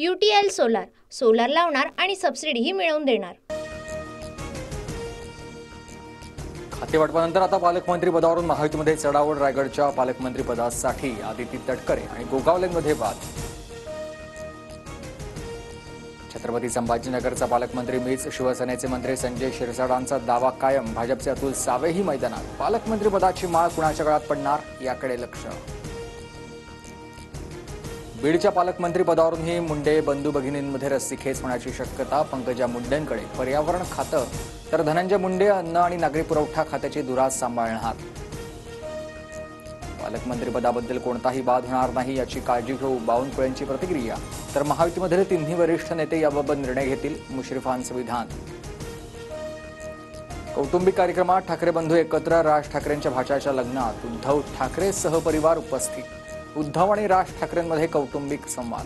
UTL solar लावणार आणि सबसिडीही मिळवून देणार। खातेवाटपानंतर आता पालकमंत्री पदावरून महायुतीमध्ये चढाओढ। रायगडच्या पालकमंत्री पदासाठी आदिती तटकरे आणि गोगावलेंमध्ये वाद। छत्रपती संभाजीनगरचा पालकमंत्री मीच, शिवसेनेचे मंत्री संजय शिरसाटांचा दावा कायम। भाजपचे अतुल सावेही मैदानात। पालकमंत्री पदाची माळ कुणाच्या गळ्यात पडणार याकडे लक्ष। बीडच्या पालकमंत्री पदावरूनही मुंडे बंधू भगिनींमध्ये रस्सीखेच होण्याची शक्यता। पंकजा मुंडेंकडे पर्यावरण खातं तर धनंजय मुंडे अन्न आणि नागरी पुरवठा खात्याची धुरा सांभाळणार। पालकमंत्री पदाबद्दल कोणताही वाद होणार नाही याची काळजी घेऊ, बावनकुळेंची प्रतिक्रिया। तर महायुतीमधील तिन्ही वरिष्ठ नेते याबाबत निर्णय घेतील, मुश्रीफांचं विधान। कौटुंबिक कार्यक्रमात ठाकरे बंधू एकत्र। राज ठाकरेंच्या भाच्याच्या लग्नात उद्धव ठाकरे सहपरिवार उपस्थित। उद्धव आणि राज ठाकरेंमध्ये कौटुंबिक संवाद।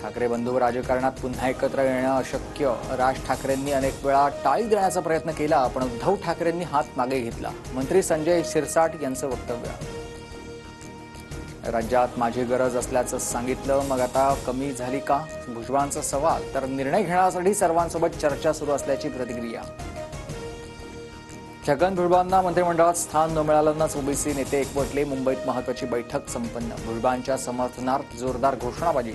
ठाकरे बंधू राजकारणात पुन्हा एकत्र येणं अशक्य। राज ठाकरेंनी अनेक वेळा टाळी देण्याचा प्रयत्न केला, पण उद्धव ठाकरेंनी हात मागे घेतला। मंत्री संजय शिरसाट यांचं वक्तव्य। राज्यात माझी गरज असल्याचं सांगितलं, मग आता कमी झाली का? भुजबळांचा सवाल। तर निर्णय घेण्यासाठी सर्वांसोबत चर्चा सुरू असल्याची प्रतिक्रिया। छगन भुजबळांना मंत्रिमंडळात स्थान न मिळाल्यानंच ओबीसी नेते एकवटले। मुंबईत महत्त्वाची बैठक संपन्न। भुजबळांच्या समर्थनार्थ जोरदार घोषणाबाजी।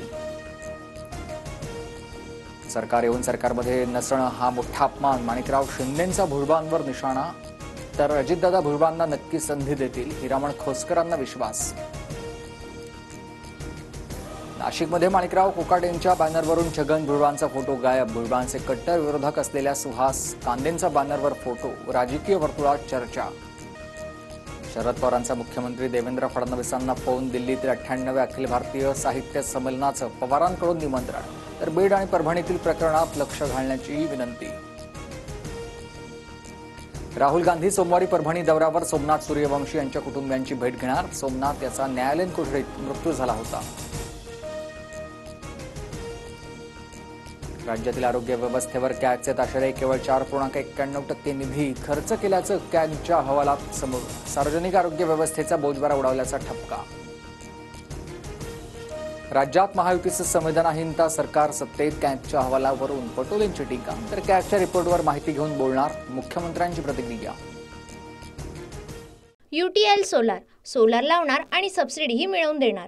सरकार येऊन सरकारमध्ये नसणं हा मोठा अपमान। माणिकराव शिंदेंचा भुजबळांवर निशाणा। तर अजितदादा भुजबळांना नक्की संधी देतील, हिरामण खोसकरांना विश्वास। नाशिकमध्ये माणिकराव कोकाटेंच्या बॅनरवरून छगन भुजबळांचा फोटो गायब। भुजबळांचे कट्टर विरोधक असलेल्या सुहास कांदेंचा बॅनरवर फोटो। राजकीय वर्तुळात चर्चा। शरद पवारांचा मुख्यमंत्री देवेंद्र फडणवीसांना फोन। दिल्लीतील 98व्या अखिल भारतीय साहित्य संमेलनाचं पवारांकडून निमंत्रण। तर बीड आणि परभणीतील प्रकरणात लक्ष घालण्याची विनंती। राहुल गांधी सोमवारी परभणी दौऱ्यावर। सोमनाथ सूर्यवंशी यांच्या कुटुंबियांची भेट घेणार। सोमनाथ याचा न्यायालयीन कोठडीत मृत्यू झाला होता। राज्यातील आरोग्य व्यवस्थेवर कॅगचे ताशेरे। केवळ 4.91% निधी खर्च केल्याचं कॅगच्या अहवालात समोर। सार्वजनिक आरोग्य व्यवस्थेचा बोजवारा उडवल्याचा ठपका। राज्यात महायुतीचं संवेदनाहीनता। सरकार सत्तेत, कॅगच्या अहवालावरून पटोलेंची टीका। तर कॅगच्या रिपोर्टवर माहिती घेऊन बोलणार, मुख्यमंत्र्यांची प्रतिक्रिया। UTL सोलार लावणार आणि सबसिडीही मिळवून देणार।